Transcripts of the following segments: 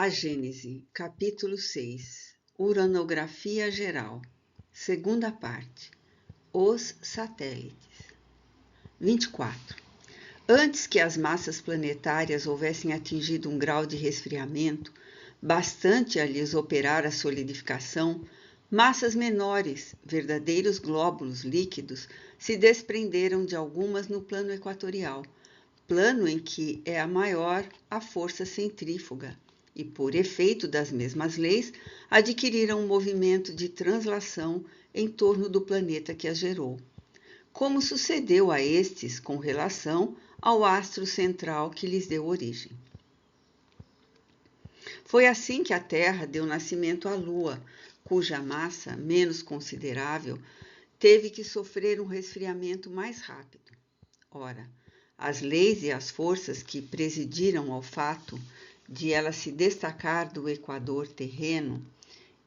A Gênese, capítulo 6, Uranografia geral, segunda parte, os satélites. 24. Antes que as massas planetárias houvessem atingido um grau de resfriamento, bastante a lhes operar a solidificação, massas menores, verdadeiros glóbulos líquidos, se desprenderam de algumas no plano equatorial, plano em que é a maior a força centrífuga, e, por efeito das mesmas leis, adquiriram um movimento de translação em torno do planeta que as gerou, como sucedeu a estes com relação ao astro central que lhes deu origem. Foi assim que a Terra deu nascimento à Lua, cuja massa, menos considerável, teve que sofrer um resfriamento mais rápido. Ora, as leis e as forças que presidiram ao fato de ela se destacar do equador terreno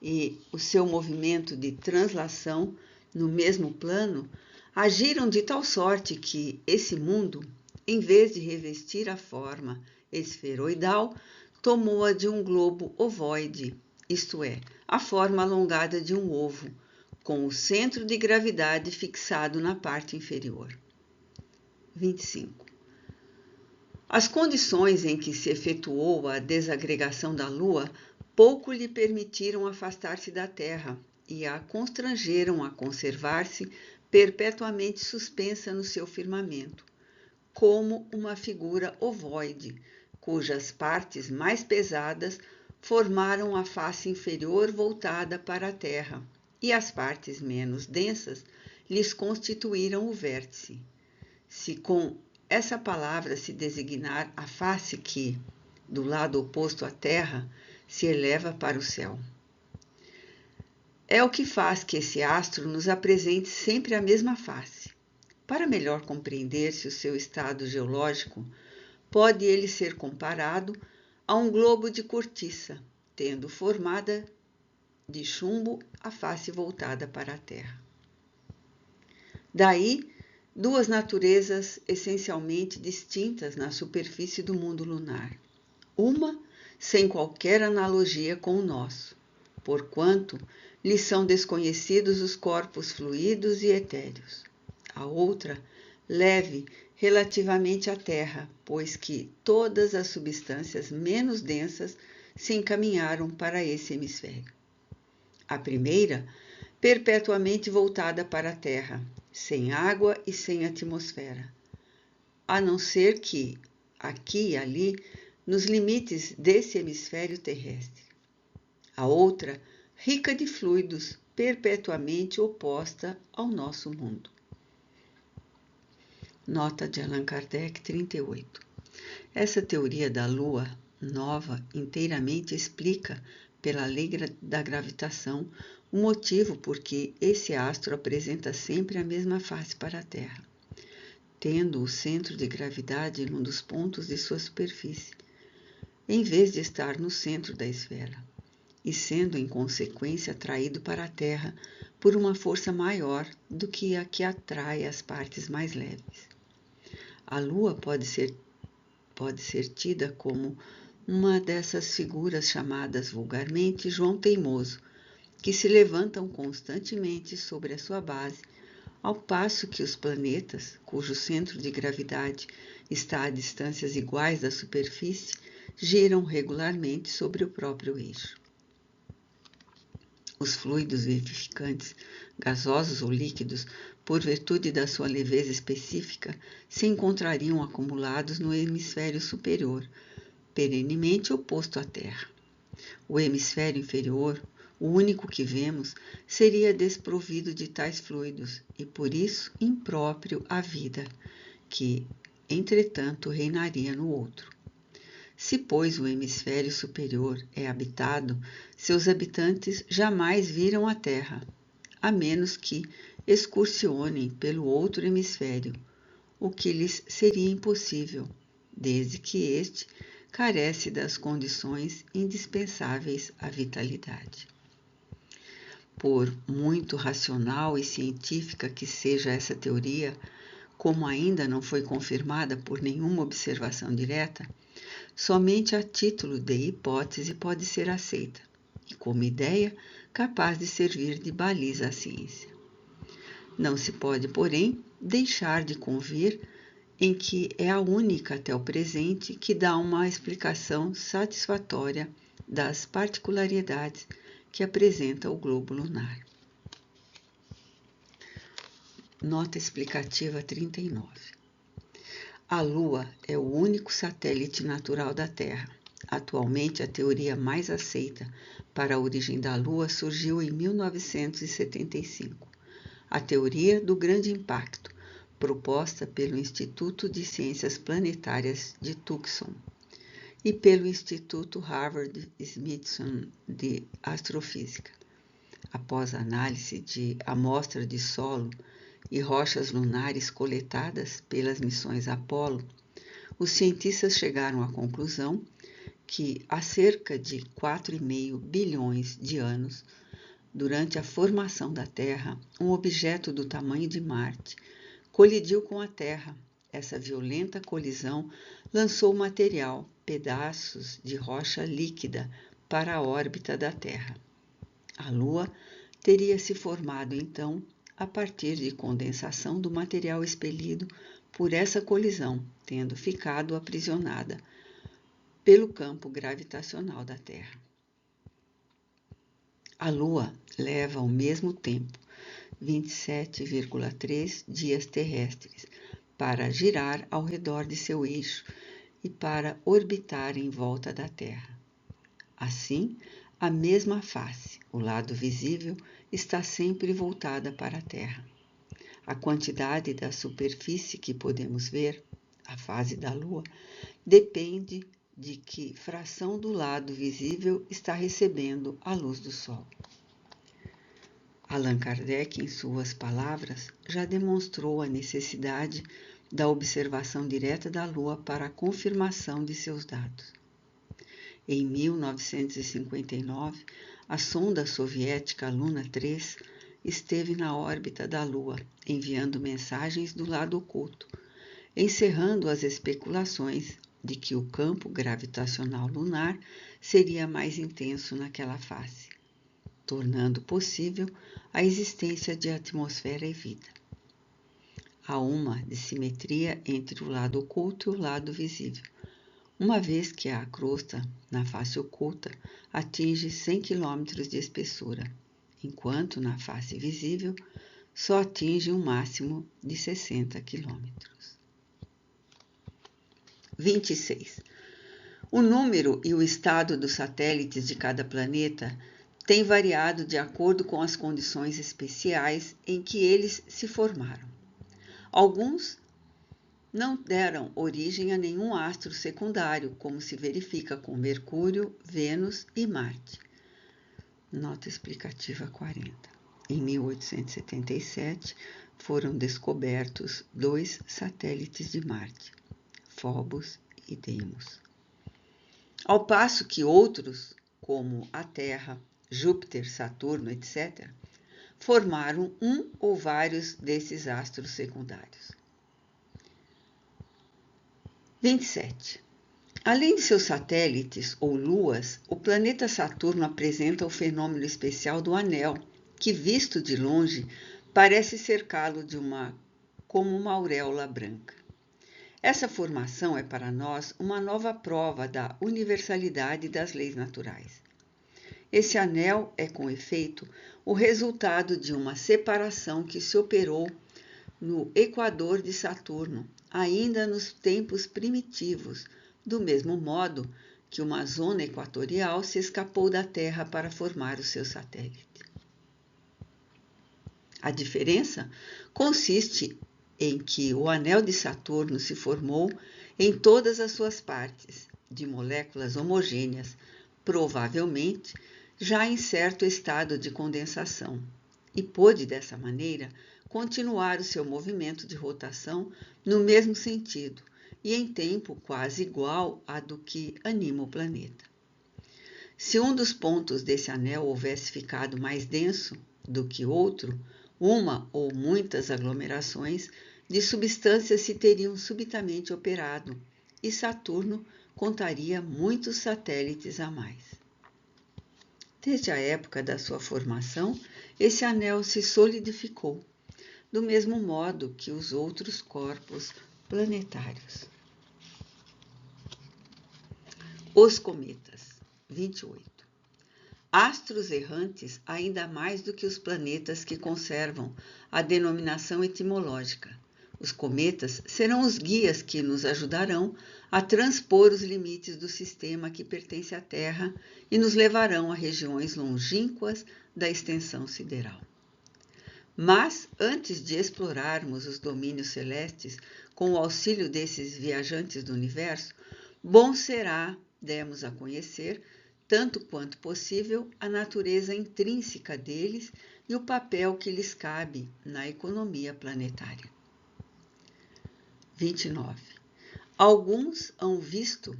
e o seu movimento de translação no mesmo plano, agiram de tal sorte que esse mundo, em vez de revestir a forma esferoidal, tomou a de um globo ovoide, isto é, a forma alongada de um ovo, com o centro de gravidade fixado na parte inferior. 25. As condições em que se efetuou a desagregação da Lua pouco lhe permitiram afastar-se da Terra e a constrangeram a conservar-se perpetuamente suspensa no seu firmamento, como uma figura ovoide, cujas partes mais pesadas formaram a face inferior voltada para a Terra, e as partes menos densas lhes constituíram o vértice. Se com essa palavra se designar a face que, do lado oposto à Terra, se eleva para o céu. É o que faz que esse astro nos apresente sempre a mesma face. Para melhor compreender-se o seu estado geológico, pode ele ser comparado a um globo de cortiça, tendo formada de chumbo a face voltada para a Terra. Daí, duas naturezas essencialmente distintas na superfície do mundo lunar. Uma sem qualquer analogia com o nosso, porquanto lhe são desconhecidos os corpos fluidos e etéreos. A outra, leve relativamente à Terra, pois que todas as substâncias menos densas se encaminharam para esse hemisfério. A primeira, perpetuamente voltada para a Terra, sem água e sem atmosfera, a não ser que, aqui e ali, nos limites desse hemisfério terrestre. A outra, rica de fluidos, perpetuamente oposta ao nosso mundo. Nota de Allan Kardec, 38. Essa teoria da Lua nova inteiramente explica, pela lei da gravitação, o motivo por que esse astro apresenta sempre a mesma face para a Terra, tendo o centro de gravidade num dos pontos de sua superfície, em vez de estar no centro da esfera, e sendo em consequência atraído para a Terra por uma força maior do que a que atrai as partes mais leves. A Lua pode ser tida como uma dessas figuras chamadas vulgarmente João Teimoso, que se levantam constantemente sobre a sua base, ao passo que os planetas, cujo centro de gravidade está a distâncias iguais da superfície, giram regularmente sobre o próprio eixo. Os fluidos vivificantes, gasosos ou líquidos, por virtude da sua leveza específica, se encontrariam acumulados no hemisfério superior, perenemente oposto à Terra. O hemisfério inferior, o único que vemos, seria desprovido de tais fluidos e, por isso, impróprio à vida, que, entretanto, reinaria no outro. Se, pois, o hemisfério superior é habitado, seus habitantes jamais viram a Terra, a menos que excursionem pelo outro hemisfério, o que lhes seria impossível, desde que este carece das condições indispensáveis à vitalidade. Por muito racional e científica que seja essa teoria, como ainda não foi confirmada por nenhuma observação direta, somente a título de hipótese pode ser aceita, e como ideia capaz de servir de baliza à ciência. Não se pode, porém, deixar de convir em que é a única até o presente que dá uma explicação satisfatória das particularidades que apresenta o globo lunar. Nota explicativa 39. A Lua é o único satélite natural da Terra. Atualmente, a teoria mais aceita para a origem da Lua surgiu em 1975. A teoria do grande impacto, proposta pelo Instituto de Ciências Planetárias de Tucson e pelo Instituto Harvard-Smithsonian de Astrofísica. Após a análise de amostra de solo e rochas lunares coletadas pelas missões Apollo, os cientistas chegaram à conclusão que há cerca de 4,5 bilhões de anos, durante a formação da Terra, um objeto do tamanho de Marte colidiu com a Terra. Essa violenta colisão lançou material, pedaços de rocha líquida, para a órbita da Terra. A Lua teria se formado, então, a partir de condensação do material expelido por essa colisão, tendo ficado aprisionada pelo campo gravitacional da Terra. A Lua leva ao mesmo tempo 27,3 dias terrestres para girar ao redor de seu eixo e para orbitar em volta da Terra. Assim, a mesma face, o lado visível, está sempre voltada para a Terra. A quantidade da superfície que podemos ver, a fase da Lua, depende de que fração do lado visível está recebendo a luz do Sol. Allan Kardec, em suas palavras, já demonstrou a necessidade da observação direta da Lua para a confirmação de seus dados. Em 1959, a sonda soviética Luna 3 esteve na órbita da Lua, enviando mensagens do lado oculto, encerrando as especulações de que o campo gravitacional lunar seria mais intenso naquela face, tornando possível a existência de atmosfera e vida. Há uma dissimetria entre o lado oculto e o lado visível, uma vez que a crosta na face oculta atinge 100 km de espessura, enquanto na face visível só atinge um máximo de 60 km. 26. O número e o estado dos satélites de cada planeta tem variado de acordo com as condições especiais em que eles se formaram. Alguns não deram origem a nenhum astro secundário, como se verifica com Mercúrio, Vênus e Marte. Nota explicativa 40. Em 1877, foram descobertos 2 satélites de Marte, Phobos e Deimos. Ao passo que outros, como a Terra, Júpiter, Saturno, etc., formaram um ou vários desses astros secundários. 27. Além de seus satélites ou luas, o planeta Saturno apresenta o fenômeno especial do anel, que, visto de longe, parece cercá-lo como uma auréola branca. Essa formação é para nós uma nova prova da universalidade das leis naturais. Esse anel é, com efeito, o resultado de uma separação que se operou no equador de Saturno, ainda nos tempos primitivos, do mesmo modo que uma zona equatorial se escapou da Terra para formar o seu satélite. A diferença consiste em que o anel de Saturno se formou em todas as suas partes, de moléculas homogêneas, provavelmente já em certo estado de condensação, e pôde, dessa maneira, continuar o seu movimento de rotação no mesmo sentido e em tempo quase igual a do que anima o planeta. Se um dos pontos desse anel houvesse ficado mais denso do que outro, uma ou muitas aglomerações de substâncias se teriam subitamente operado e Saturno contaria muitos satélites a mais. Desde a época da sua formação, esse anel se solidificou, do mesmo modo que os outros corpos planetários. Os cometas. 28. Astros errantes ainda mais do que os planetas que conservam a denominação etimológica. Os cometas serão os guias que nos ajudarão a transpor os limites do sistema que pertence à Terra e nos levarão a regiões longínquas da extensão sideral. Mas, antes de explorarmos os domínios celestes com o auxílio desses viajantes do universo, bom será dermos a conhecer, tanto quanto possível, a natureza intrínseca deles e o papel que lhes cabe na economia planetária. 29. Alguns hão visto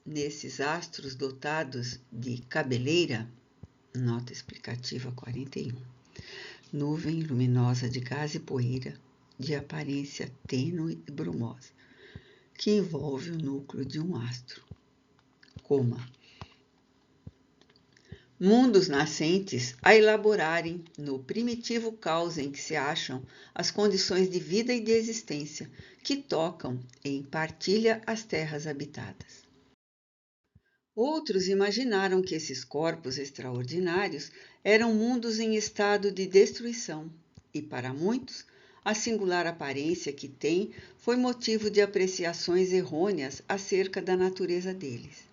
nesses astros dotados de cabeleira, nota explicativa 41, nuvem luminosa de gás e poeira, de aparência tênue e brumosa, que envolve o núcleo de um astro. Mundos nascentes a elaborarem no primitivo caos em que se acham as condições de vida e de existência que tocam em partilha as terras habitadas. Outros imaginaram que esses corpos extraordinários eram mundos em estado de destruição e, para muitos, a singular aparência que têm foi motivo de apreciações errôneas acerca da natureza deles.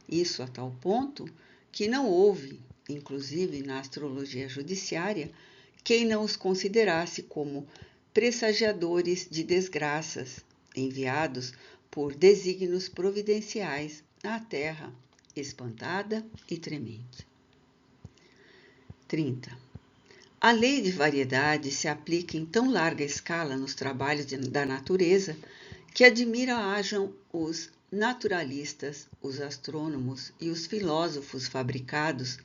Isso a tal ponto que não houve, inclusive na astrologia judiciária, quem não os considerasse como pressagiadores de desgraças, enviados por desígnios providenciais à terra espantada e tremente. 30. A lei de variedade se aplica em tão larga escala nos trabalhos da natureza que admira hajam os naturalistas, os astrônomos e os filósofos fabricados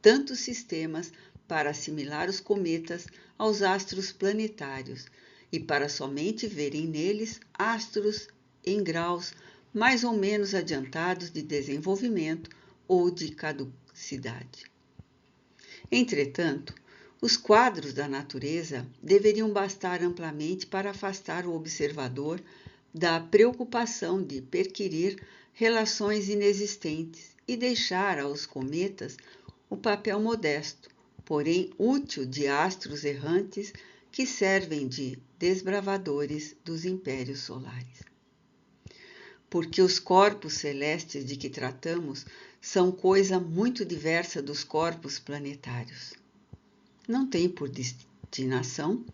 tantos sistemas para assimilar os cometas aos astros planetários e para somente verem neles astros em graus mais ou menos adiantados de desenvolvimento ou de caducidade. Entretanto, os quadros da natureza deveriam bastar amplamente para afastar o observador da preocupação de perquirir relações inexistentes e deixar aos cometas o papel modesto, porém útil de astros errantes que servem de desbravadores dos impérios solares. Porque os corpos celestes de que tratamos são coisa muito diversa dos corpos planetários. Não tem por destinação,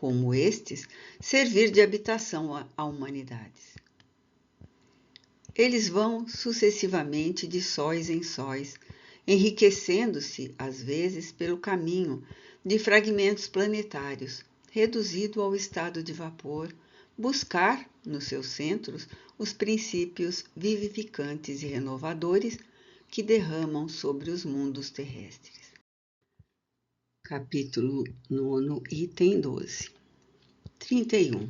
como estes, servir de habitação a humanidades. Eles vão sucessivamente de sóis em sóis, enriquecendo-se, às vezes, pelo caminho de fragmentos planetários, reduzido ao estado de vapor, buscar, nos seus centros, os princípios vivificantes e renovadores que derramam sobre os mundos terrestres. Capítulo 9, item 12. 31.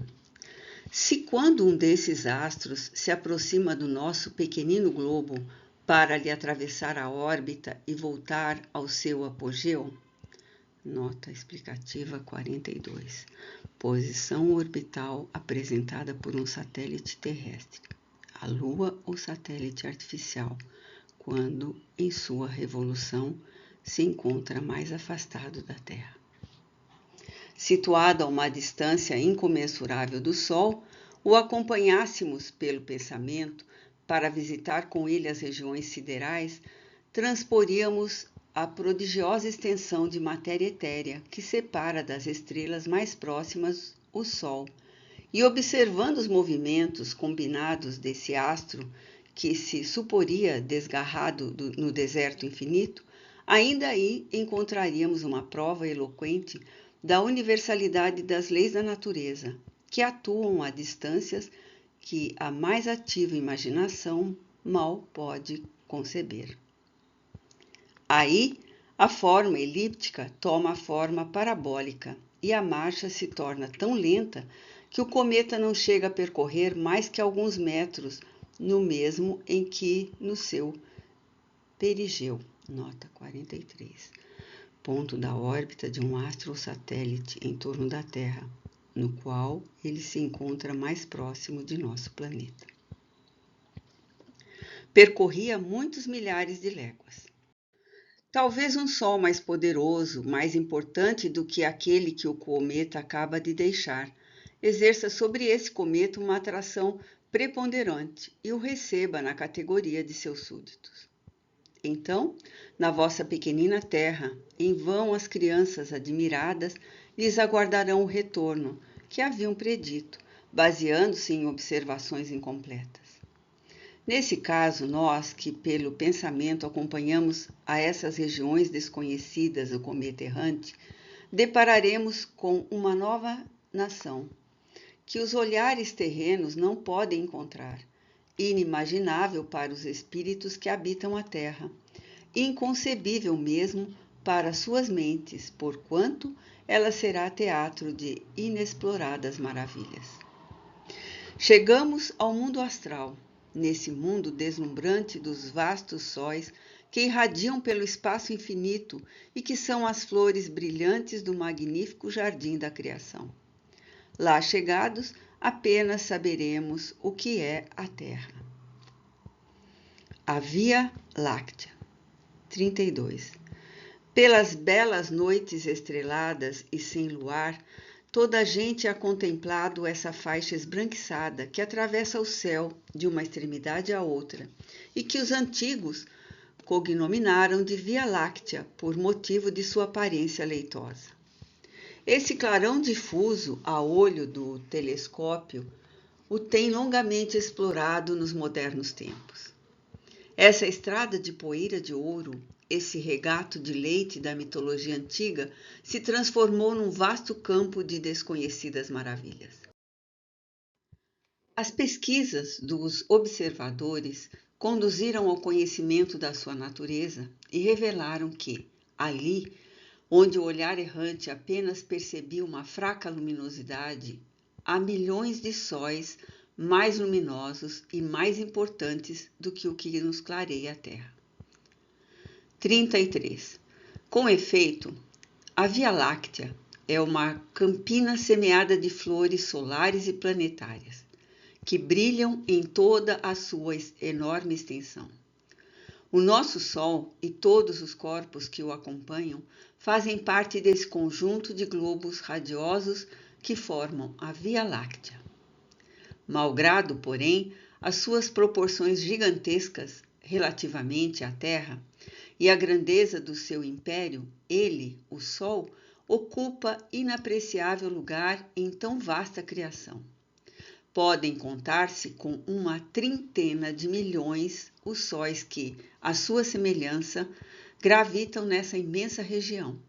Se quando um desses astros se aproxima do nosso pequenino globo para lhe atravessar a órbita e voltar ao seu apogeu, nota explicativa 42, posição orbital apresentada por um satélite terrestre, a Lua ou satélite artificial, quando, em sua revolução, se encontra mais afastado da Terra. Situado a uma distância incomensurável do Sol, o acompanhássemos pelo pensamento para visitar com ele as regiões siderais, transporíamos a prodigiosa extensão de matéria etérea que separa das estrelas mais próximas o Sol, e observando os movimentos combinados desse astro, que se suporia desgarrado no deserto infinito, ainda aí encontraríamos uma prova eloquente da universalidade das leis da natureza, que atuam a distâncias que a mais ativa imaginação mal pode conceber. Aí, a forma elíptica toma a forma parabólica e a marcha se torna tão lenta que o cometa não chega a percorrer mais que alguns metros no mesmo em que no seu perigeu, nota 43, ponto da órbita de um astro ou satélite em torno da Terra, no qual ele se encontra mais próximo de nosso planeta. Percorria muitos milhares de léguas. Talvez um Sol mais poderoso, mais importante do que aquele que o cometa acaba de deixar, exerça sobre esse cometa uma atração preponderante e o receba na categoria de seus súditos. Então, na vossa pequenina terra, em vão as crianças admiradas lhes aguardarão o retorno que haviam predito, baseando-se em observações incompletas. Nesse caso, nós que pelo pensamento acompanhamos a essas regiões desconhecidas do cometa errante, depararemos com uma nova nação, que os olhares terrenos não podem encontrar, inimaginável para os espíritos que habitam a Terra, inconcebível mesmo para suas mentes, porquanto ela será teatro de inexploradas maravilhas. Chegamos ao mundo astral, nesse mundo deslumbrante dos vastos sóis que irradiam pelo espaço infinito e que são as flores brilhantes do magnífico jardim da criação. Lá chegados, apenas saberemos o que é a Terra. A Via Láctea, 32. Pelas belas noites estreladas e sem luar, toda a gente ha contemplado essa faixa esbranquiçada que atravessa o céu de uma extremidade à outra e que os antigos cognominaram de Via Láctea por motivo de sua aparência leitosa. Esse clarão difuso a olho do telescópio o tem longamente explorado nos modernos tempos. Essa estrada de poeira de ouro, esse regato de leite da mitologia antiga, se transformou num vasto campo de desconhecidas maravilhas. As pesquisas dos observadores conduziram ao conhecimento da sua natureza e revelaram que, ali, onde o olhar errante apenas percebia uma fraca luminosidade, há milhões de sóis mais luminosos e mais importantes do que o que nos clareia a Terra. 33. Com efeito, a Via Láctea é uma campina semeada de flores solares e planetárias, que brilham em toda a sua enorme extensão. O nosso Sol e todos os corpos que o acompanham fazem parte desse conjunto de globos radiosos que formam a Via Láctea. Malgrado, porém, as suas proporções gigantescas relativamente à Terra e a grandeza do seu império, ele, o Sol, ocupa inapreciável lugar em tão vasta criação. Podem contar-se com uma trintena de milhões os sóis que, à sua semelhança, gravitam nessa imensa região,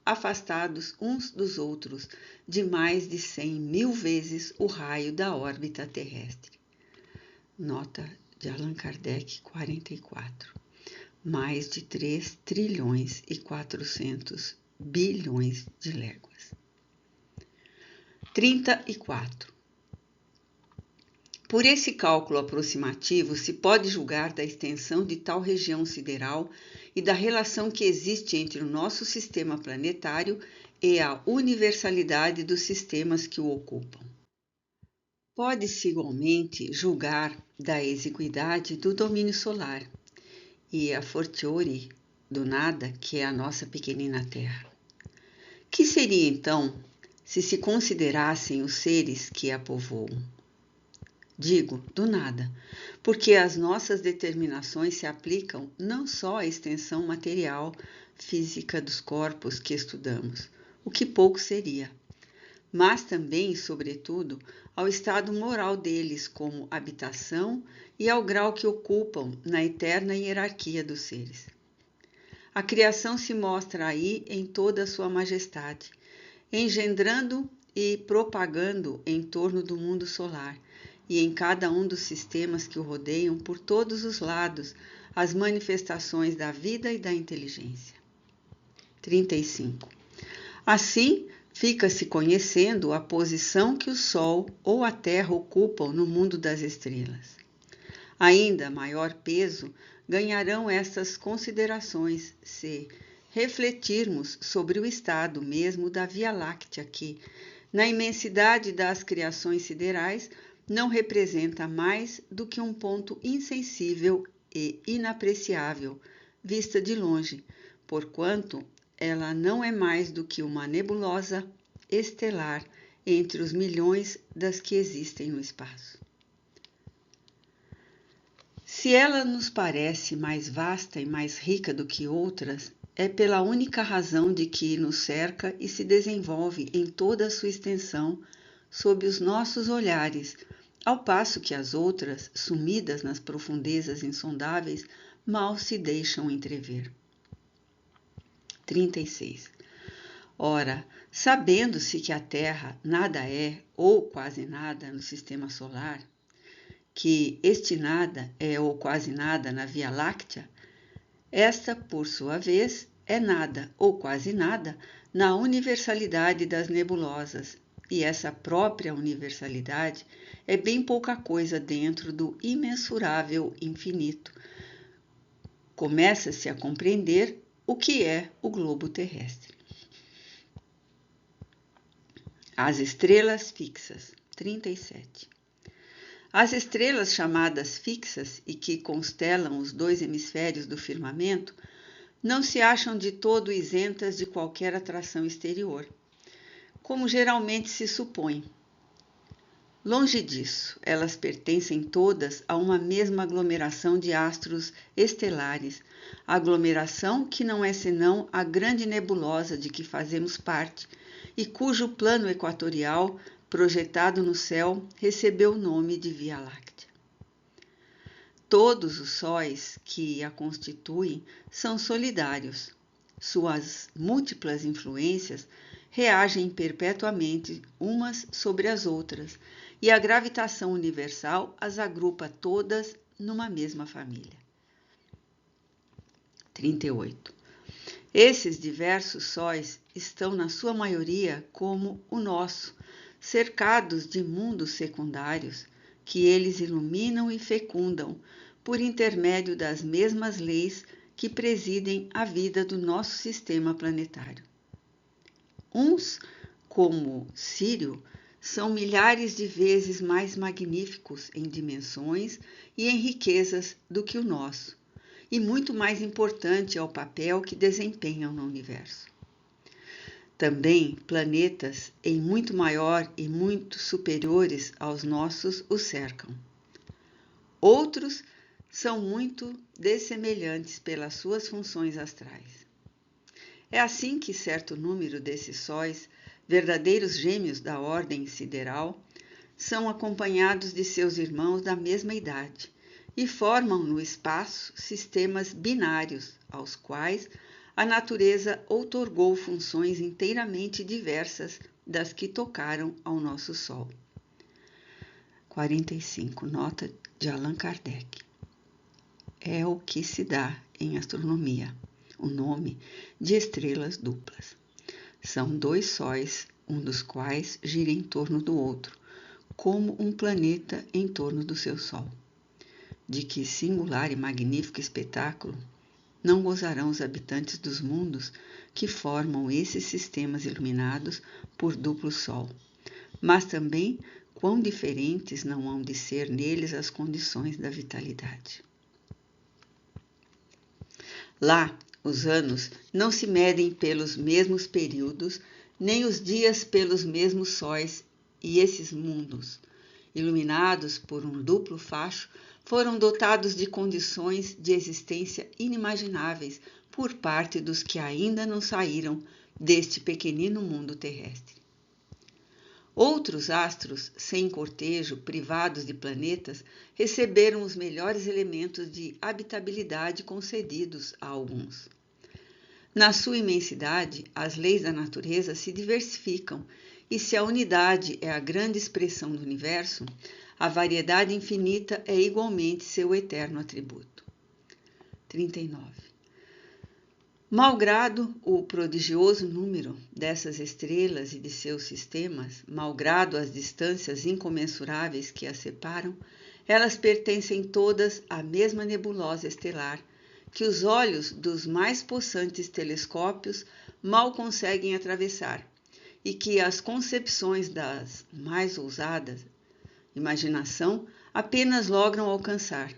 afastados uns dos outros de mais de 100.000 vezes o raio da órbita terrestre. Nota de Allan Kardec, 44. Mais de 3 trilhões e 400 bilhões de léguas. 34. Por esse cálculo aproximativo, se pode julgar da extensão de tal região sideral e da relação que existe entre o nosso sistema planetário e a universalidade dos sistemas que o ocupam. Pode-se igualmente julgar da exiguidade do domínio solar e a fortiori do nada que é a nossa pequenina Terra. Que seria então se considerassem os seres que a povoam? Digo, do nada, porque as nossas determinações se aplicam não só à extensão material, física dos corpos que estudamos, o que pouco seria, mas também, sobretudo, ao estado moral deles como habitação e ao grau que ocupam na eterna hierarquia dos seres. A criação se mostra aí em toda a sua majestade, engendrando e propagando em torno do mundo solar, e em cada um dos sistemas que o rodeiam por todos os lados as manifestações da vida e da inteligência. 35. Assim, fica-se conhecendo a posição que o Sol ou a Terra ocupam no mundo das estrelas. Ainda maior peso ganharão estas considerações se refletirmos sobre o estado mesmo da Via Láctea que, na imensidade das criações siderais, não representa mais do que um ponto insensível e inapreciável, vista de longe, porquanto ela não é mais do que uma nebulosa estelar entre os milhões das que existem no espaço. Se ela nos parece mais vasta e mais rica do que outras, é pela única razão de que nos cerca e se desenvolve em toda a sua extensão sob os nossos olhares, ao passo que as outras, sumidas nas profundezas insondáveis, mal se deixam entrever. 36. Ora, sabendo-se que a Terra nada é, ou quase nada, no Sistema Solar, que este nada é ou quase nada na Via Láctea, esta, por sua vez, é nada ou quase nada na universalidade das nebulosas, e essa própria universalidade é bem pouca coisa dentro do imensurável infinito. Começa-se a compreender o que é o globo terrestre. As estrelas fixas, 37. As estrelas chamadas fixas e que constelam os dois hemisférios do firmamento não se acham de todo isentas de qualquer atração exterior, como geralmente se supõe. Longe disso, elas pertencem todas a uma mesma aglomeração de astros estelares, aglomeração que não é senão a grande nebulosa de que fazemos parte e cujo plano equatorial, projetado no céu, recebeu o nome de Via Láctea. Todos os sóis que a constituem são solidários. Suas múltiplas influências reagem perpetuamente umas sobre as outras, e a gravitação universal as agrupa todas numa mesma família. 38. Esses diversos sóis estão, na sua maioria, como o nosso, cercados de mundos secundários, que eles iluminam e fecundam, por intermédio das mesmas leis que presidem a vida do nosso sistema planetário. Uns, como Sírio, são milhares de vezes mais magníficos em dimensões e em riquezas do que o nosso, e muito mais importante é o papel que desempenham no universo. Também planetas em muito maior e muito superiores aos nossos os cercam. Outros são muito dessemelhantes pelas suas funções astrais. É assim que certo número desses sóis, verdadeiros gêmeos da ordem sideral, são acompanhados de seus irmãos da mesma idade e formam no espaço sistemas binários, aos quais a natureza outorgou funções inteiramente diversas das que tocaram ao nosso Sol. 45. Nota de Allan Kardec. É o que se dá em astronomia o nome de estrelas duplas. São dois sóis, um dos quais gira em torno do outro, como um planeta em torno do seu Sol. De que singular e magnífico espetáculo não gozarão os habitantes dos mundos que formam esses sistemas iluminados por duplo Sol, mas também quão diferentes não hão de ser neles as condições da vitalidade. Lá, os anos não se medem pelos mesmos períodos, nem os dias pelos mesmos sóis, e esses mundos, iluminados por um duplo facho, foram dotados de condições de existência inimagináveis por parte dos que ainda não saíram deste pequenino mundo terrestre. Outros astros, sem cortejo, privados de planetas, receberam os melhores elementos de habitabilidade concedidos a alguns. Na sua imensidade, as leis da natureza se diversificam, e se a unidade é a grande expressão do universo, a variedade infinita é igualmente seu eterno atributo. 39. Malgrado o prodigioso número dessas estrelas e de seus sistemas, malgrado as distâncias incomensuráveis que as separam, Elas pertencem todas à mesma nebulosa estelar, que os olhos dos mais possantes telescópios mal conseguem atravessar, e que as concepções das mais ousadas imaginação apenas logram alcançar.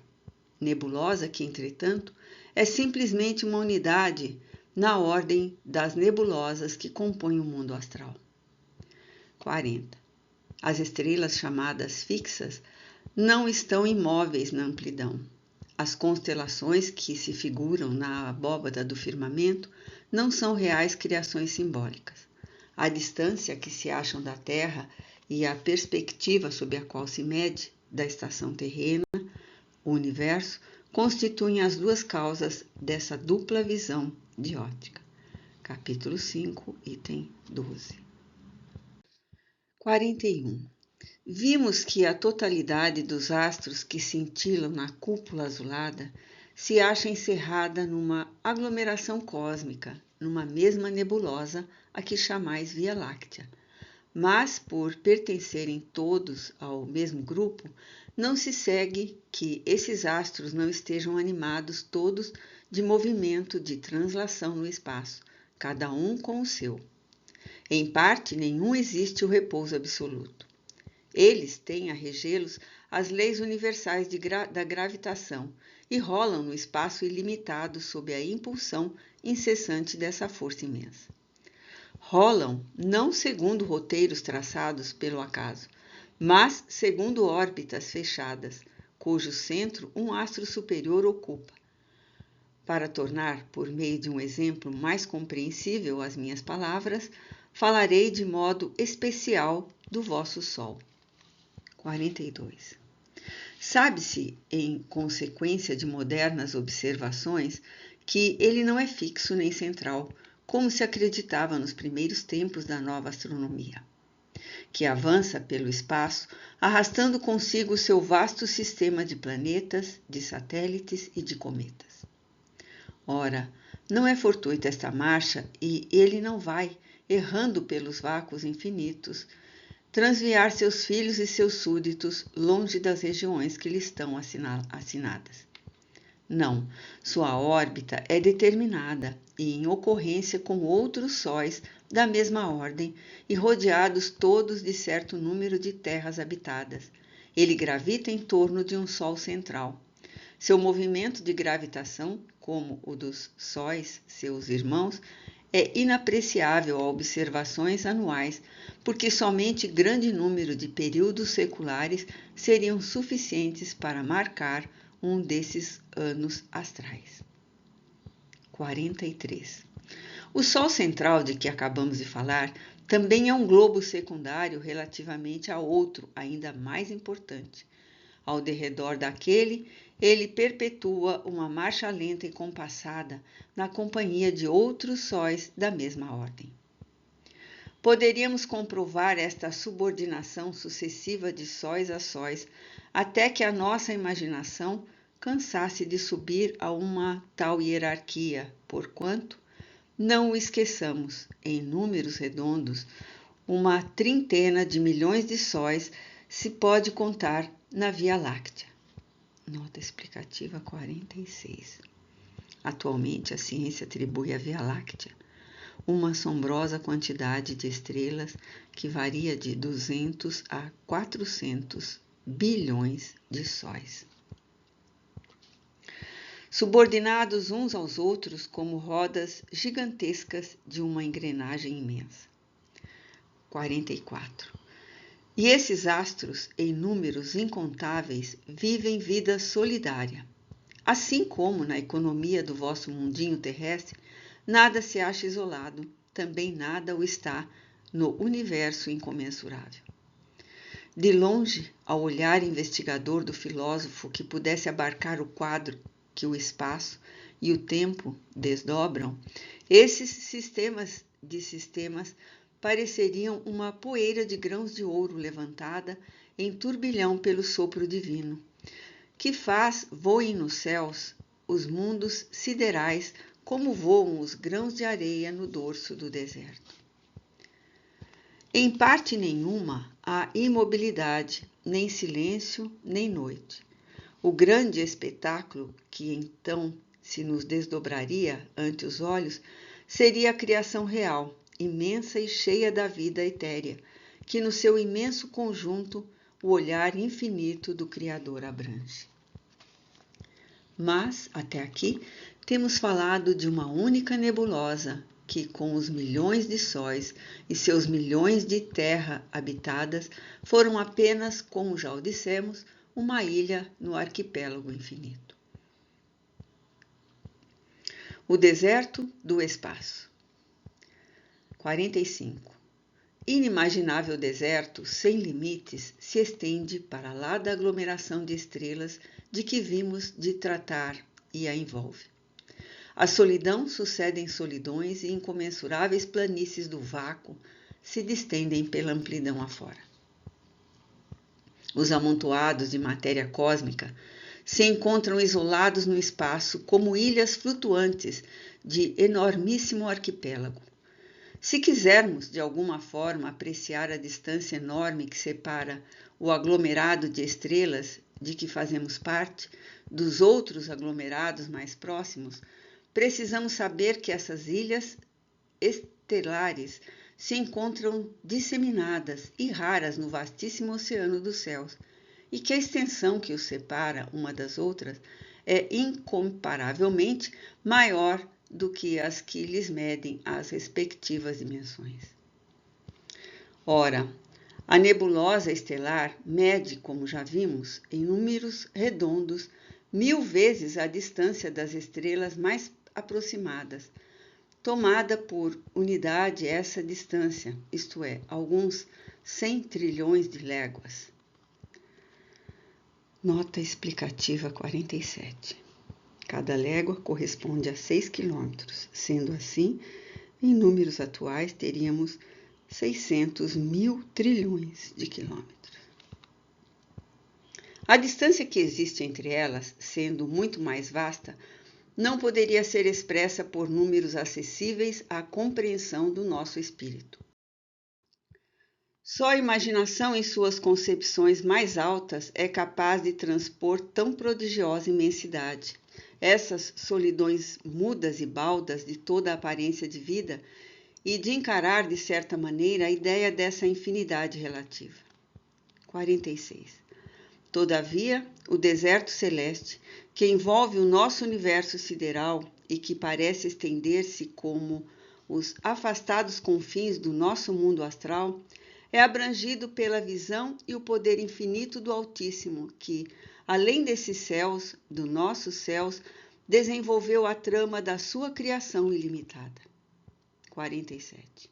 Nebulosa que, entretanto, é simplesmente uma unidade na ordem das nebulosas que compõem o mundo astral. 40. As estrelas chamadas fixas não estão imóveis na amplidão. As constelações que se figuram na abóbada do firmamento não são reais criações simbólicas. A distância que se acham da Terra e a perspectiva sob a qual se mede da estação terrena, o universo, constituem as duas causas dessa dupla visão de ótica. Capítulo 5, item 12. 41. Vimos que a totalidade dos astros que cintilam na cúpula azulada se acha encerrada numa aglomeração cósmica, numa mesma nebulosa, a que chamais Via Láctea. Mas, por pertencerem todos ao mesmo grupo, não se segue que esses astros não estejam animados todos de movimento de translação no espaço, cada um com o seu. Em parte, nenhum existe o repouso absoluto. Eles têm a regê-los as leis universais da gravitação e rolam no espaço ilimitado sob a impulsão incessante dessa força imensa. Rolam não segundo roteiros traçados pelo acaso, mas segundo órbitas fechadas, cujo centro um astro superior ocupa. Para tornar, por meio de um exemplo mais compreensível as minhas palavras, falarei de modo especial do vosso Sol. 42. Sabe-se, em consequência de modernas observações, que ele não é fixo nem central, como se acreditava nos primeiros tempos da nova astronomia, que avança pelo espaço, arrastando consigo o seu vasto sistema de planetas, de satélites e de cometas. Ora, não é fortuita esta marcha e ele não vai, errando pelos vácuos infinitos, transviar seus filhos e seus súditos longe das regiões que lhe estão assinadas. Não, sua órbita é determinada e em ocorrência com outros sóis da mesma ordem e rodeados todos de certo número de terras habitadas. Ele gravita em torno de um sol central. Seu movimento de gravitação, como o dos sóis, seus irmãos, é inapreciável a observações anuais, porque somente grande número de períodos seculares seriam suficientes para marcar um desses anos astrais. 43. O Sol central de que acabamos de falar também é um globo secundário relativamente a outro ainda mais importante. Ao derredor daquele, ele perpetua uma marcha lenta e compassada na companhia de outros sóis da mesma ordem. Poderíamos comprovar esta subordinação sucessiva de sóis a sóis até que a nossa imaginação cansasse de subir a uma tal hierarquia, porquanto, não o esqueçamos, em números redondos, uma trintena de milhões de sóis se pode contar na Via Láctea. Nota explicativa 46. Atualmente, a ciência atribui à Via Láctea uma assombrosa quantidade de estrelas que varia de 200 a 400 bilhões de sóis, subordinados uns aos outros como rodas gigantescas de uma engrenagem imensa. 44. E esses astros, em números incontáveis, vivem vida solidária. Assim como na economia do vosso mundinho terrestre, nada se acha isolado, também nada o está no universo incomensurável. De longe, ao olhar investigador do filósofo que pudesse abarcar o quadro que o espaço e o tempo desdobram, esses sistemas pareceriam uma poeira de grãos de ouro levantada em turbilhão pelo sopro divino, que faz voem nos céus os mundos siderais como voam os grãos de areia no dorso do deserto. Em parte nenhuma, há imobilidade, nem silêncio, nem noite. O grande espetáculo que então se nos desdobraria ante os olhos seria a criação real, imensa e cheia da vida etérea, que no seu imenso conjunto o olhar infinito do Criador abrange. Mas, até aqui, temos falado de uma única nebulosa que, com os milhões de sóis e seus milhões de terra habitadas, foram apenas, como já o dissemos, uma ilha no arquipélago infinito. O deserto do espaço. 45. Inimaginável deserto, sem limites, se estende para lá da aglomeração de estrelas de que vimos de tratar e a envolve. A solidão sucedem solidões e incomensuráveis planícies do vácuo se distendem pela amplidão afora. Os amontoados de matéria cósmica se encontram isolados no espaço como ilhas flutuantes de enormíssimo arquipélago. Se quisermos, de alguma forma, apreciar a distância enorme que separa o aglomerado de estrelas de que fazemos parte dos outros aglomerados mais próximos, precisamos saber que essas ilhas estelares se encontram disseminadas e raras no vastíssimo oceano dos céus, e que a extensão que os separa uma das outras é incomparavelmente maior do que as que lhes medem as respectivas dimensões. Ora, a nebulosa estelar mede, como já vimos, em números redondos, 1000 vezes a distância das estrelas mais aproximadas, tomada por unidade essa distância, isto é, alguns 100 trilhões de léguas. Nota explicativa 47. Cada légua corresponde a 6 quilômetros. Sendo assim, em números atuais, teríamos 600.000 trilhões de quilômetros. A distância que existe entre elas, sendo muito mais vasta, não poderia ser expressa por números acessíveis à compreensão do nosso espírito. Só a imaginação em suas concepções mais altas é capaz de transpor tão prodigiosa imensidade. Essas solidões mudas e baldas de toda a aparência de vida e de encarar, de certa maneira, a ideia dessa infinidade relativa. 46. Todavia, o deserto celeste, que envolve o nosso universo sideral e que parece estender-se como os afastados confins do nosso mundo astral, é abrangido pela visão e o poder infinito do Altíssimo, que, além desses céus, dos nossos céus, desenvolveu a trama da sua criação ilimitada. 47.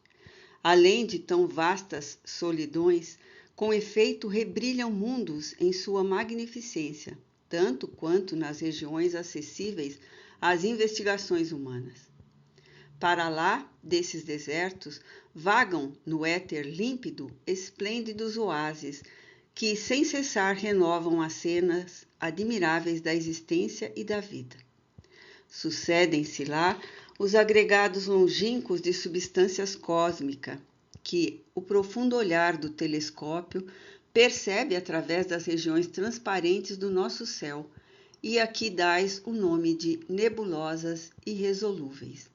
Além de tão vastas solidões, com efeito rebrilham mundos em sua magnificência, tanto quanto nas regiões acessíveis às investigações humanas. Para lá desses desertos, vagam no éter límpido esplêndidos oásis, que sem cessar renovam as cenas admiráveis da existência e da vida. Sucedem-se lá os agregados longínquos de substâncias cósmicas, que o profundo olhar do telescópio percebe através das regiões transparentes do nosso céu, e aqui dais o nome de nebulosas irresolúveis,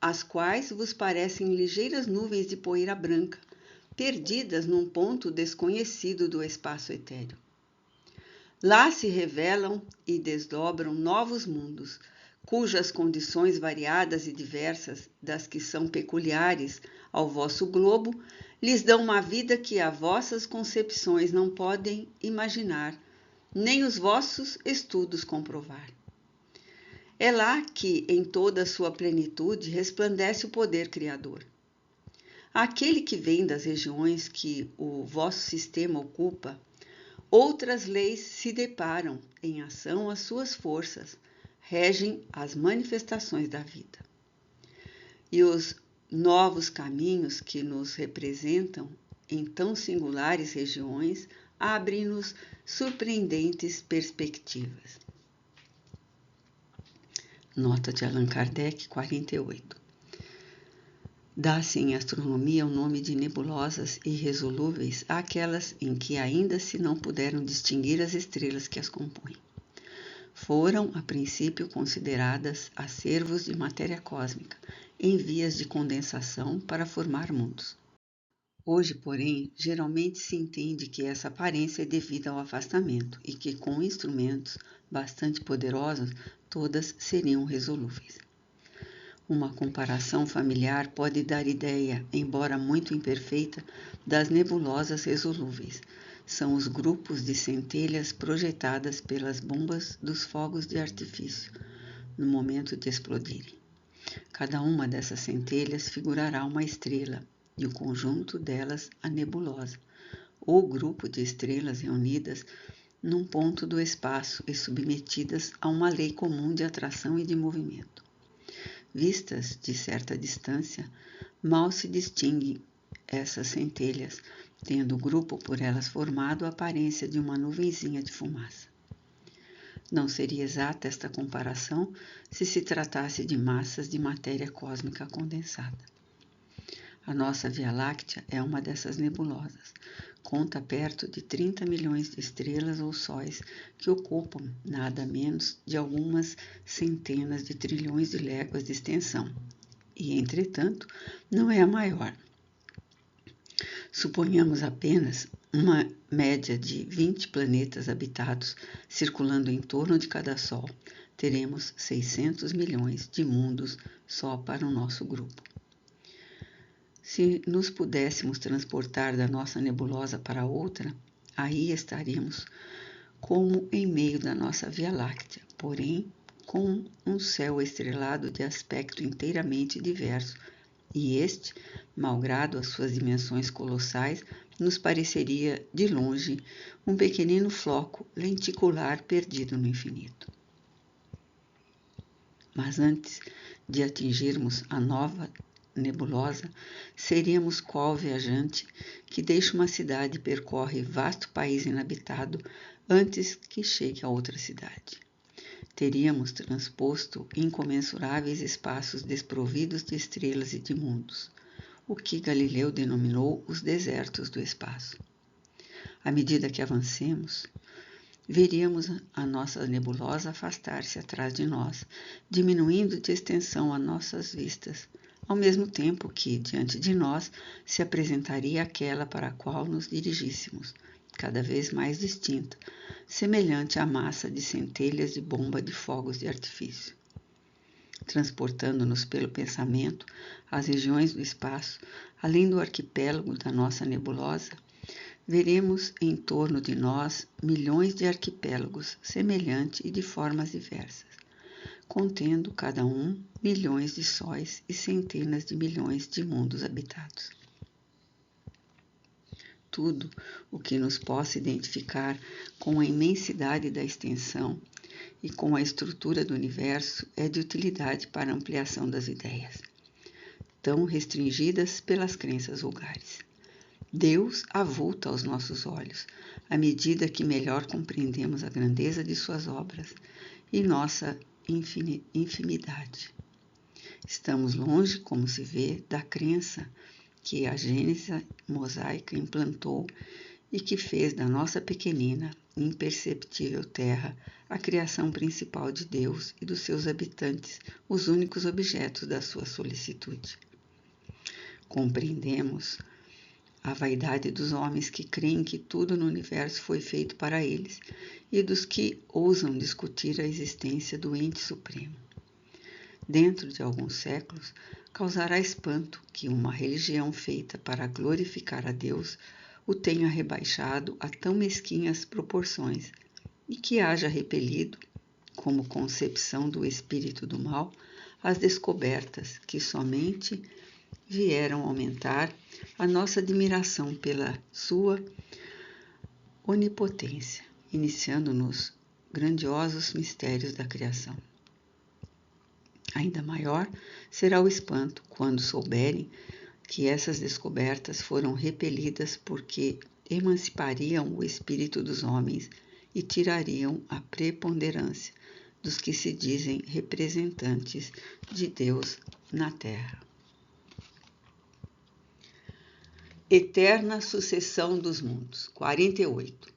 as quais vos parecem ligeiras nuvens de poeira branca, perdidas num ponto desconhecido do espaço etéreo. Lá se revelam e desdobram novos mundos, cujas condições variadas e diversas das que são peculiares ao vosso globo, lhes dão uma vida que as vossas concepções não podem imaginar, nem os vossos estudos comprovar. É lá que, em toda a sua plenitude, resplandece o poder criador. Aquele que vem das regiões que o vosso sistema ocupa, outras leis se deparam em ação às suas forças, regem as manifestações da vida. E os novos caminhos que nos representam em tão singulares regiões abrem-nos surpreendentes perspectivas. Nota de Allan Kardec, 48. Dá-se em astronomia o nome de nebulosas irresolúveis àquelas em que ainda se não puderam distinguir as estrelas que as compõem. Foram, a princípio, consideradas acervos de matéria cósmica, em vias de condensação para formar mundos. Hoje, porém, geralmente se entende que essa aparência é devida ao afastamento e que, com instrumentos bastante poderosos, todas seriam resolúveis. Uma comparação familiar pode dar ideia, embora muito imperfeita, das nebulosas resolúveis. São os grupos de centelhas projetadas pelas bombas dos fogos de artifício, no momento de explodirem. Cada uma dessas centelhas figurará uma estrela, e o conjunto delas a nebulosa, ou grupo de estrelas reunidas num ponto do espaço e submetidas a uma lei comum de atração e de movimento. Vistas de certa distância, mal se distinguem essas centelhas, tendo o grupo por elas formado a aparência de uma nuvenzinha de fumaça. Não seria exata esta comparação se se tratasse de massas de matéria cósmica condensada. A nossa Via Láctea é uma dessas nebulosas. Conta perto de 30 milhões de estrelas ou sóis que ocupam nada menos de algumas centenas de trilhões de léguas de extensão. E, entretanto, não é a maior. Suponhamos apenas uma média de 20 planetas habitados circulando em torno de cada Sol. Teremos 600 milhões de mundos só para o nosso grupo. Se nos pudéssemos transportar da nossa nebulosa para outra, aí estaríamos como em meio da nossa Via Láctea, porém com um céu estrelado de aspecto inteiramente diverso, e este, malgrado as suas dimensões colossais, nos pareceria, de longe, um pequenino floco lenticular perdido no infinito. Mas antes de atingirmos a nova nebulosa, seríamos qual viajante que deixa uma cidade e percorre vasto país inabitado antes que chegue a outra cidade. Teríamos transposto incomensuráveis espaços desprovidos de estrelas e de mundos, o que Galileu denominou os desertos do espaço. À medida que avancemos, veríamos a nossa nebulosa afastar-se atrás de nós, diminuindo de extensão as nossas vistas, ao mesmo tempo que, diante de nós, se apresentaria aquela para a qual nos dirigíssemos, cada vez mais distinta, semelhante à massa de centelhas de bomba de fogos de artifício. Transportando-nos pelo pensamento às regiões do espaço, além do arquipélago da nossa nebulosa, veremos em torno de nós milhões de arquipélagos semelhantes e de formas diversas, contendo cada um milhões de sóis e centenas de milhões de mundos habitados. Tudo o que nos possa identificar com a imensidade da extensão e com a estrutura do universo é de utilidade para a ampliação das ideias, tão restringidas pelas crenças vulgares. Deus avulta aos nossos olhos, à medida que melhor compreendemos a grandeza de suas obras e nossa infinidade. Estamos longe, como se vê, da crença que a Gênese mosaica implantou e que fez da nossa pequenina e imperceptível terra a criação principal de Deus e dos seus habitantes, os únicos objetos da sua solicitude. Compreendemos a vaidade dos homens que creem que tudo no universo foi feito para eles e dos que ousam discutir a existência do ente supremo. Dentro de alguns séculos, causará espanto que uma religião feita para glorificar a Deus o tenha rebaixado a tão mesquinhas proporções e que haja repelido, como concepção do espírito do mal, as descobertas que somente vieram aumentar a nossa admiração pela sua onipotência, iniciando nos grandiosos mistérios da criação. Ainda maior será o espanto quando souberem que essas descobertas foram repelidas porque emancipariam o espírito dos homens e tirariam a preponderância dos que se dizem representantes de Deus na Terra. Eterna sucessão dos mundos. 48.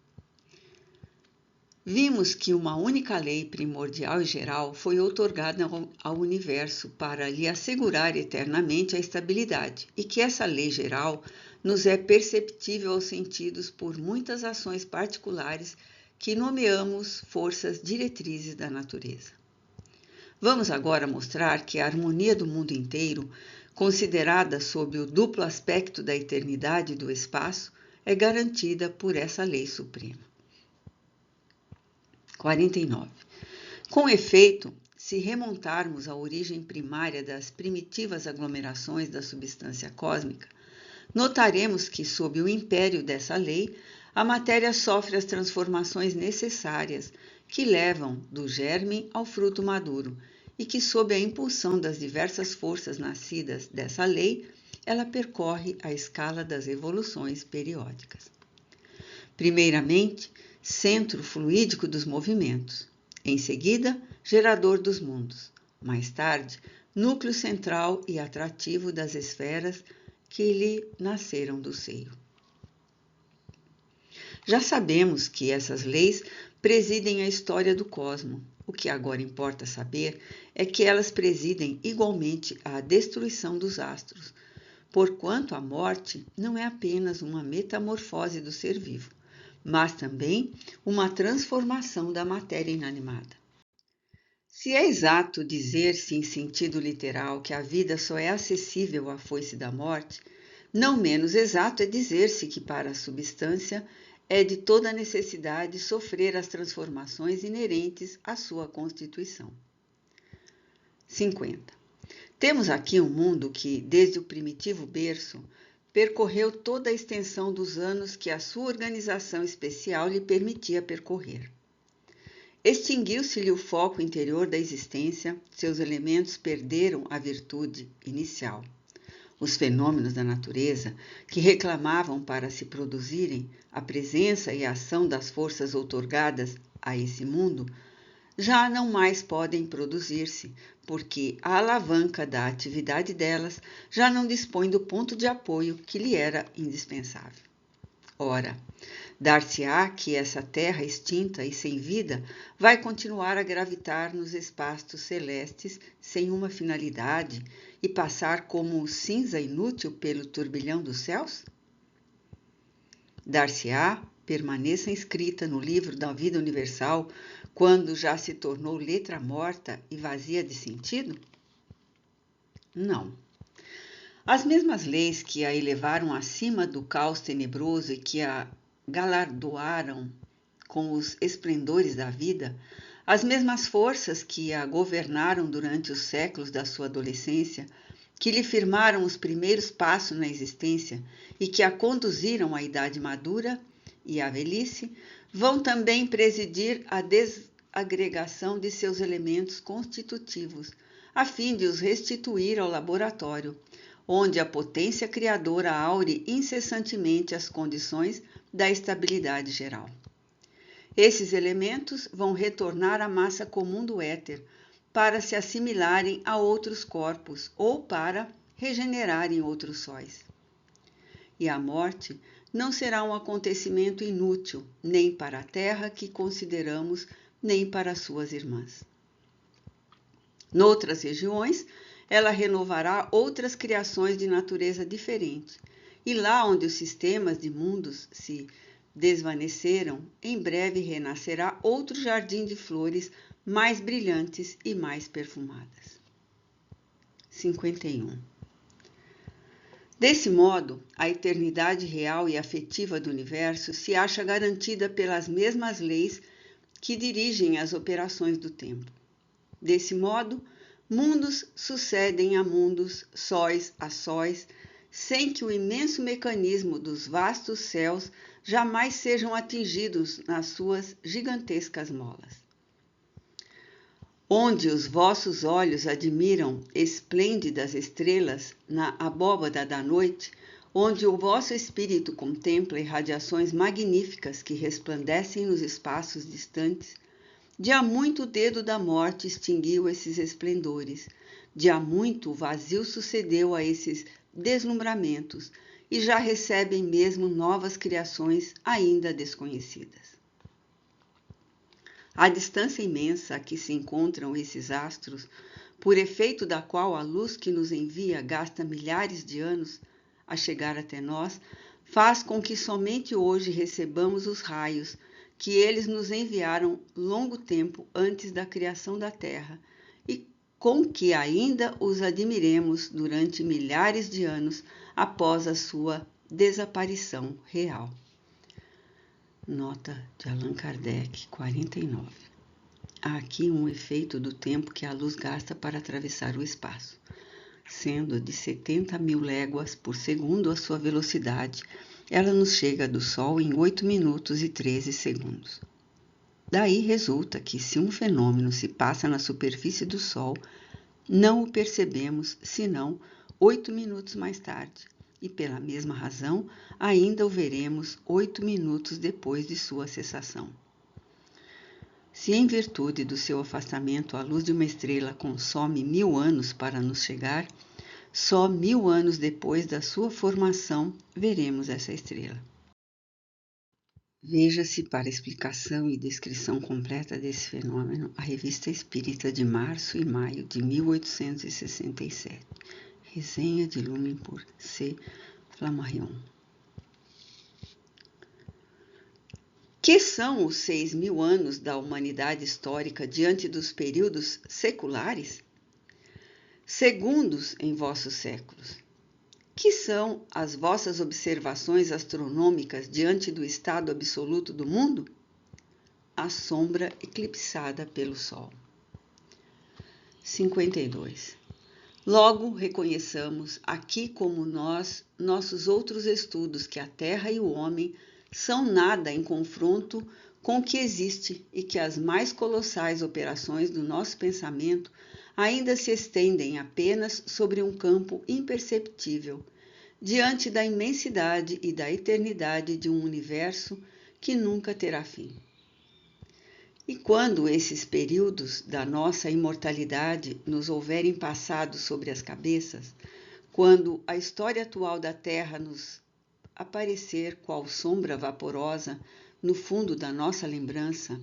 Vimos que uma única lei primordial e geral foi outorgada ao universo para lhe assegurar eternamente a estabilidade, e que essa lei geral nos é perceptível aos sentidos por muitas ações particulares que nomeamos forças diretrizes da natureza. Vamos agora mostrar que a harmonia do mundo inteiro, considerada sob o duplo aspecto da eternidade e do espaço, é garantida por essa lei suprema. 49. Com efeito, se remontarmos à origem primária das primitivas aglomerações da substância cósmica, notaremos que, sob o império dessa lei, a matéria sofre as transformações necessárias que levam do germe ao fruto maduro e que, sob a impulsão das diversas forças nascidas dessa lei, ela percorre a escala das evoluções periódicas. Primeiramente, centro fluídico dos movimentos. Em seguida, gerador dos mundos. Mais tarde, núcleo central e atrativo das esferas que lhe nasceram do seio. Já sabemos que essas leis presidem a história do cosmo. O que agora importa saber é que elas presidem igualmente a destruição dos astros, porquanto a morte não é apenas uma metamorfose do ser vivo, mas também uma transformação da matéria inanimada. Se é exato dizer-se em sentido literal que a vida só é acessível à foice da morte, não menos exato é dizer-se que para a substância é de toda necessidade sofrer as transformações inerentes à sua constituição. 50. Temos aqui um mundo que, desde o primitivo berço, percorreu toda a extensão dos anos que a sua organização especial lhe permitia percorrer. Extinguiu-se-lhe o foco interior da existência, seus elementos perderam a virtude inicial. Os fenômenos da natureza, que reclamavam para se produzirem a presença e a ação das forças outorgadas a esse mundo, já não mais podem produzir-se, porque a alavanca da atividade delas já não dispõe do ponto de apoio que lhe era indispensável. Ora, dar-se-á que essa terra extinta e sem vida vai continuar a gravitar nos espaços celestes sem uma finalidade e passar como cinza inútil pelo turbilhão dos céus? Dar-se-á permaneça inscrita no livro da vida universal quando já se tornou letra morta e vazia de sentido? Não. As mesmas leis que a elevaram acima do caos tenebroso e que a galardoaram com os esplendores da vida, as mesmas forças que a governaram durante os séculos da sua adolescência, que lhe firmaram os primeiros passos na existência e que a conduziram à idade madura e à velhice, vão também presidir a desagregação de seus elementos constitutivos, a fim de os restituir ao laboratório, onde a potência criadora aure incessantemente as condições da estabilidade geral. Esses elementos vão retornar à massa comum do éter para se assimilarem a outros corpos ou para regenerarem outros sóis. E a morte não será um acontecimento inútil, nem para a terra que consideramos, nem para suas irmãs. Noutras regiões, ela renovará outras criações de natureza diferente, e lá onde os sistemas de mundos se desvaneceram, em breve renascerá outro jardim de flores mais brilhantes e mais perfumadas. 51. Desse modo, a eternidade real e afetiva do universo se acha garantida pelas mesmas leis que dirigem as operações do tempo. Desse modo, mundos sucedem a mundos, sóis a sóis, sem que o imenso mecanismo dos vastos céus jamais sejam atingidos nas suas gigantescas molas. Onde os vossos olhos admiram esplêndidas estrelas na abóbada da noite, onde o vosso espírito contempla irradiações magníficas que resplandecem nos espaços distantes, de há muito o dedo da morte extinguiu esses esplendores, de há muito o vazio sucedeu a esses deslumbramentos, e já recebem mesmo novas criações ainda desconhecidas. A distância imensa a que se encontram esses astros, por efeito da qual a luz que nos envia gasta milhares de anos a chegar até nós, faz com que somente hoje recebamos os raios que eles nos enviaram longo tempo antes da criação da Terra e com que ainda os admiremos durante milhares de anos após a sua desaparição real. Nota de Allan Kardec, 49. Há aqui um efeito do tempo que a luz gasta para atravessar o espaço, sendo de 70.000 léguas por segundo a sua velocidade, ela nos chega do Sol em 8 minutos e 13 segundos. Daí resulta que, se um fenômeno se passa na superfície do Sol, não o percebemos senão 8 minutos mais tarde, e pela mesma razão ainda o veremos 8 minutos depois de sua cessação. Se em virtude do seu afastamento a luz de uma estrela consome 1000 anos para nos chegar, só 1000 anos depois da sua formação veremos essa estrela. Veja-se para explicação e descrição completa desse fenômeno a Revista Espírita de março e maio de 1867. Resenha de Lumen por C. Flammarion. Que são os 6.000 anos da humanidade histórica diante dos períodos seculares? Segundos em vossos séculos. Que são as vossas observações astronômicas diante do estado absoluto do mundo? A sombra eclipsada pelo Sol. 52. Logo reconheçamos, aqui como nossos outros estudos, que a Terra e o homem são nada em confronto com o que existe e que as mais colossais operações do nosso pensamento ainda se estendem apenas sobre um campo imperceptível, diante da imensidade e da eternidade de um universo que nunca terá fim. E quando esses períodos da nossa imortalidade nos houverem passado sobre as cabeças, quando a história atual da Terra nos aparecer qual sombra vaporosa no fundo da nossa lembrança,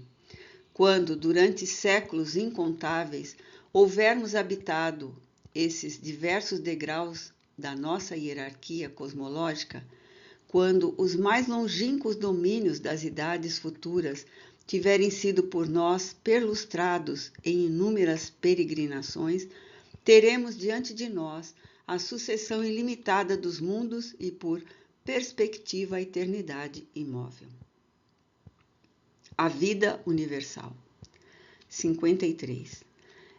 quando durante séculos incontáveis houvermos habitado esses diversos degraus da nossa hierarquia cosmológica, quando os mais longínquos domínios das idades futuras tiverem sido por nós perlustrados em inúmeras peregrinações, teremos diante de nós a sucessão ilimitada dos mundos e por perspectiva a eternidade imóvel. A vida universal. 53.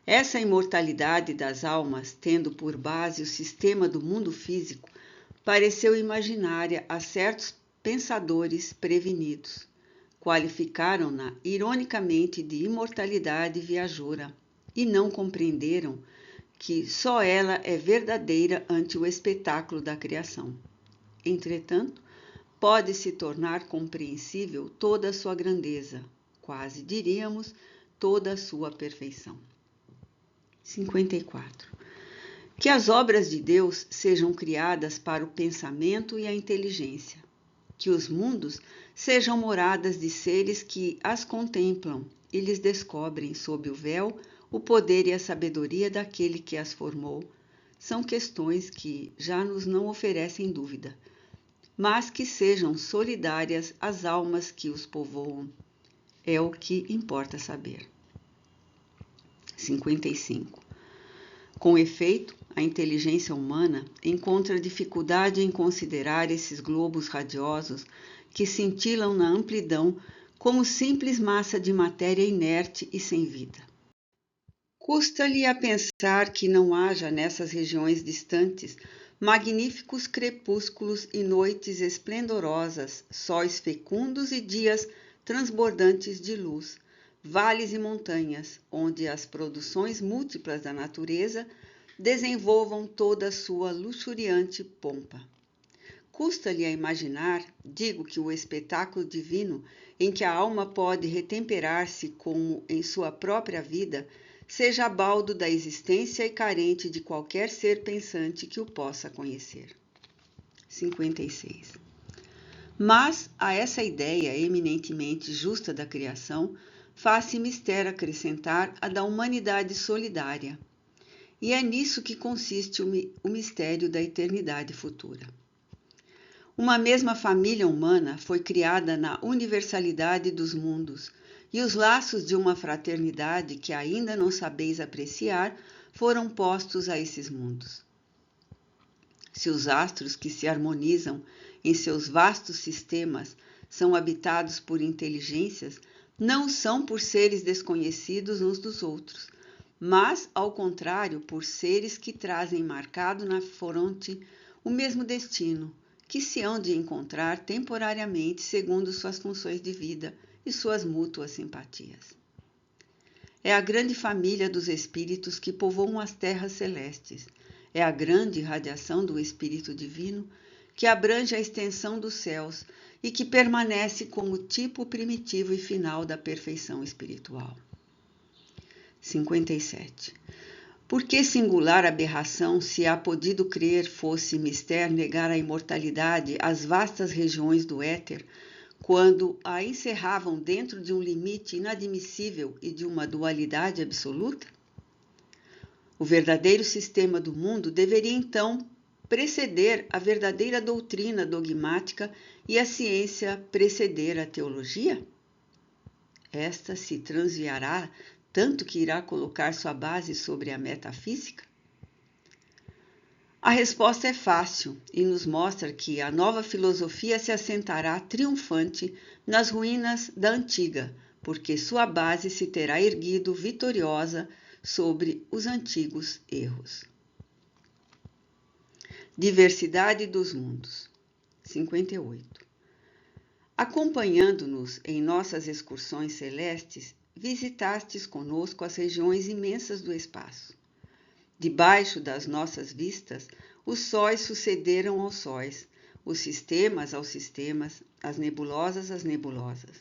Essa imortalidade das almas, tendo por base o sistema do mundo físico, pareceu imaginária a certos pensadores prevenidos. Qualificaram-na ironicamente de imortalidade viajoura e não compreenderam que só ela é verdadeira ante o espetáculo da criação. Entretanto, pode se tornar compreensível toda a sua grandeza, quase diríamos toda a sua perfeição. 54. Que as obras de Deus sejam criadas para o pensamento e a inteligência, que os mundos sejam moradas de seres que as contemplam e lhes descobrem sob o véu o poder e a sabedoria daquele que as formou, são questões que já nos não oferecem dúvida, mas que sejam solidárias às almas que os povoam. É o que importa saber. 55. Com efeito, a inteligência humana encontra dificuldade em considerar esses globos radiosos que cintilam na amplidão como simples massa de matéria inerte e sem vida. Custa-lhe a pensar que não haja nessas regiões distantes magníficos crepúsculos e noites esplendorosas, sóis fecundos e dias transbordantes de luz, vales e montanhas, onde as produções múltiplas da natureza desenvolvam toda a sua luxuriante pompa. Custa-lhe a imaginar, digo que o espetáculo divino em que a alma pode retemperar-se como em sua própria vida, seja baldo da existência e carente de qualquer ser pensante que o possa conhecer. 56. Mas a essa ideia eminentemente justa da criação, faz-se mistério acrescentar a da humanidade solidária. E é nisso que consiste o mistério da eternidade futura. Uma mesma família humana foi criada na universalidade dos mundos, e os laços de uma fraternidade que ainda não sabeis apreciar foram postos a esses mundos. Se os astros que se harmonizam em seus vastos sistemas são habitados por inteligências, não são por seres desconhecidos uns dos outros, mas, ao contrário, por seres que trazem marcado na fronte o mesmo destino, que se hão de encontrar temporariamente segundo suas funções de vida e suas mútuas simpatias. É a grande família dos espíritos que povoam as terras celestes. É a grande radiação do Espírito Divino que abrange a extensão dos céus e que permanece como tipo primitivo e final da perfeição espiritual. 57. Por que singular aberração, se há podido crer fosse mister negar a imortalidade às vastas regiões do éter, quando a encerravam dentro de um limite inadmissível e de uma dualidade absoluta? O verdadeiro sistema do mundo deveria então preceder a verdadeira doutrina dogmática e a ciência preceder a teologia? Esta se transviará tanto que irá colocar sua base sobre a metafísica? A resposta é fácil e nos mostra que a nova filosofia se assentará triunfante nas ruínas da antiga, porque sua base se terá erguido vitoriosa sobre os antigos erros. Diversidade dos mundos. 58. Acompanhando-nos em nossas excursões celestes, visitastes conosco as regiões imensas do espaço. Debaixo das nossas vistas, os sóis sucederam aos sóis, os sistemas aos sistemas, as nebulosas às nebulosas.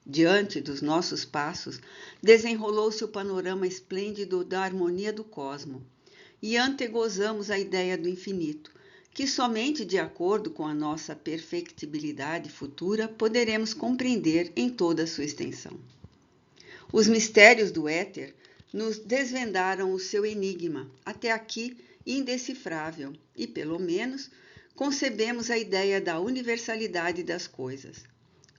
Diante dos nossos passos, desenrolou-se o panorama esplêndido da harmonia do cosmo, e antegozamos a ideia do infinito, que somente de acordo com a nossa perfectibilidade futura poderemos compreender em toda a sua extensão. Os mistérios do éter nos desvendaram o seu enigma, até aqui indecifrável, e, pelo menos, concebemos a ideia da universalidade das coisas.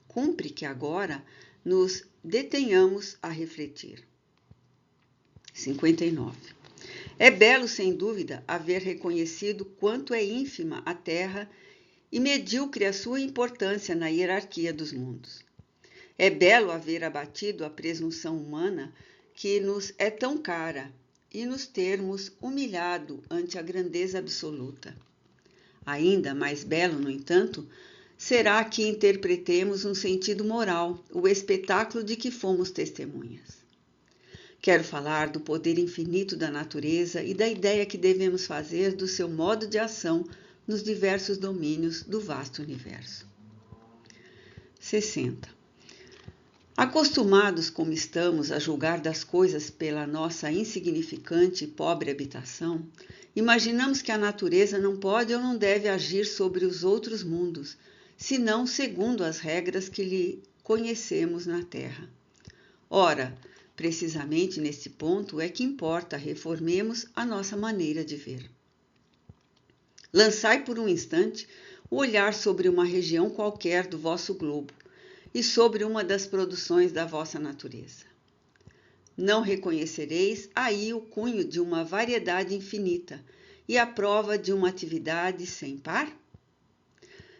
Cumpre que agora nos detenhamos a refletir. 59. É belo, sem dúvida, haver reconhecido quanto é ínfima a Terra e medíocre a sua importância na hierarquia dos mundos. É belo haver abatido a presunção humana que nos é tão cara e nos termos humilhado ante a grandeza absoluta. Ainda mais belo, no entanto, será que interpretemos no sentido moral o espetáculo de que fomos testemunhas. Quero falar do poder infinito da natureza e da ideia que devemos fazer do seu modo de ação nos diversos domínios do vasto universo. 60. Acostumados como estamos a julgar das coisas pela nossa insignificante e pobre habitação, imaginamos que a natureza não pode ou não deve agir sobre os outros mundos, senão segundo as regras que lhe conhecemos na Terra. Ora, precisamente neste ponto é que importa reformemos a nossa maneira de ver. Lançai por um instante o olhar sobre uma região qualquer do vosso globo e sobre uma das produções da vossa natureza. Não reconhecereis aí o cunho de uma variedade infinita e a prova de uma atividade sem par?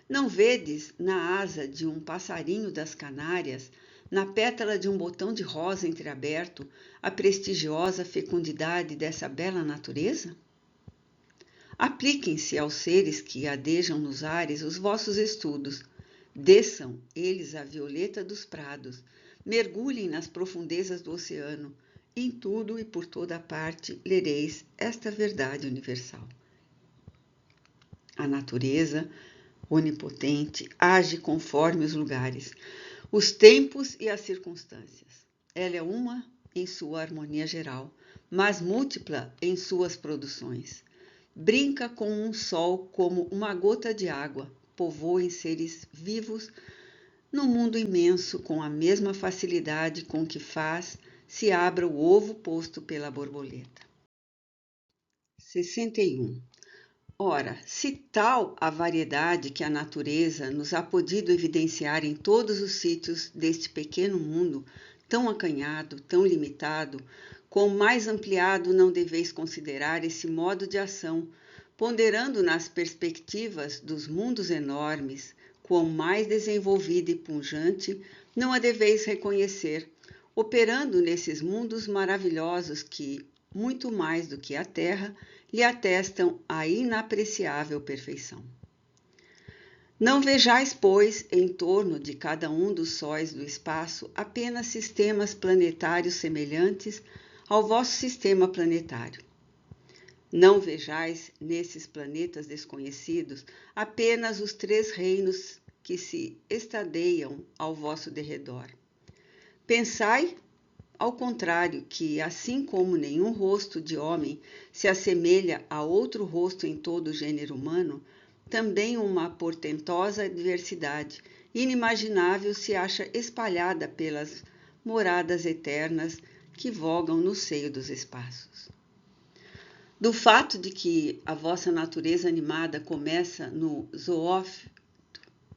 Não vedes na asa de um passarinho das Canárias, na pétala de um botão de rosa entreaberto, a prestigiosa fecundidade dessa bela natureza? Apliquem-se aos seres que adejam nos ares os vossos estudos. Desçam eles à violeta dos prados, mergulhem nas profundezas do oceano. Em tudo e por toda parte lereis esta verdade universal. A natureza, onipotente, age conforme os lugares, os tempos e as circunstâncias. Ela é uma em sua harmonia geral, mas múltipla em suas produções. brinca com um sol como uma gota de água, povoa seres vivos no mundo imenso com a mesma facilidade com que faz se abra o ovo posto pela borboleta. 61. Ora, se tal a variedade que a natureza nos há podido evidenciar em todos os sítios deste pequeno mundo, tão acanhado, tão limitado, quão mais ampliado não deveis considerar esse modo de ação, ponderando nas perspectivas dos mundos enormes, quão mais desenvolvida e punjante não a deveis reconhecer, operando nesses mundos maravilhosos que, muito mais do que a Terra, lhe atestam a inapreciável perfeição. Não vejais, pois, em torno de cada um dos sóis do espaço apenas sistemas planetários semelhantes ao vosso sistema planetário. Não vejais nesses planetas desconhecidos apenas os 3 reinos que se estadeiam ao vosso derredor. Pensai, ao contrário, que, assim como nenhum rosto de homem se assemelha a outro rosto em todo o gênero humano, também uma portentosa diversidade inimaginável se acha espalhada pelas moradas eternas que vogam no seio dos espaços. Do fato de que a vossa natureza animada começa no zoófito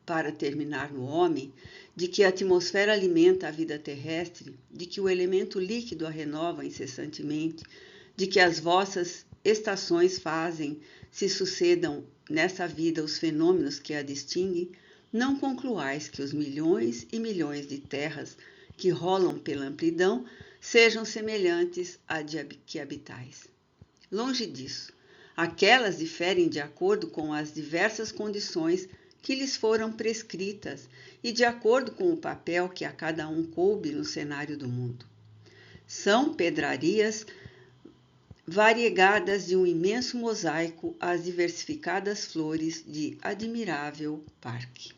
para terminar no homem, de que a atmosfera alimenta a vida terrestre, de que o elemento líquido a renova incessantemente, de que as vossas estações fazem se sucedam nessa vida os fenômenos que a distinguem, não concluais que os milhões e milhões de terras que rolam pela amplidão sejam semelhantes à de que habitais. Longe disso, aquelas diferem de acordo com as diversas condições que lhes foram prescritas e de acordo com o papel que a cada um coube no cenário do mundo. São pedrarias variegadas de um imenso mosaico às diversificadas flores de admirável parque.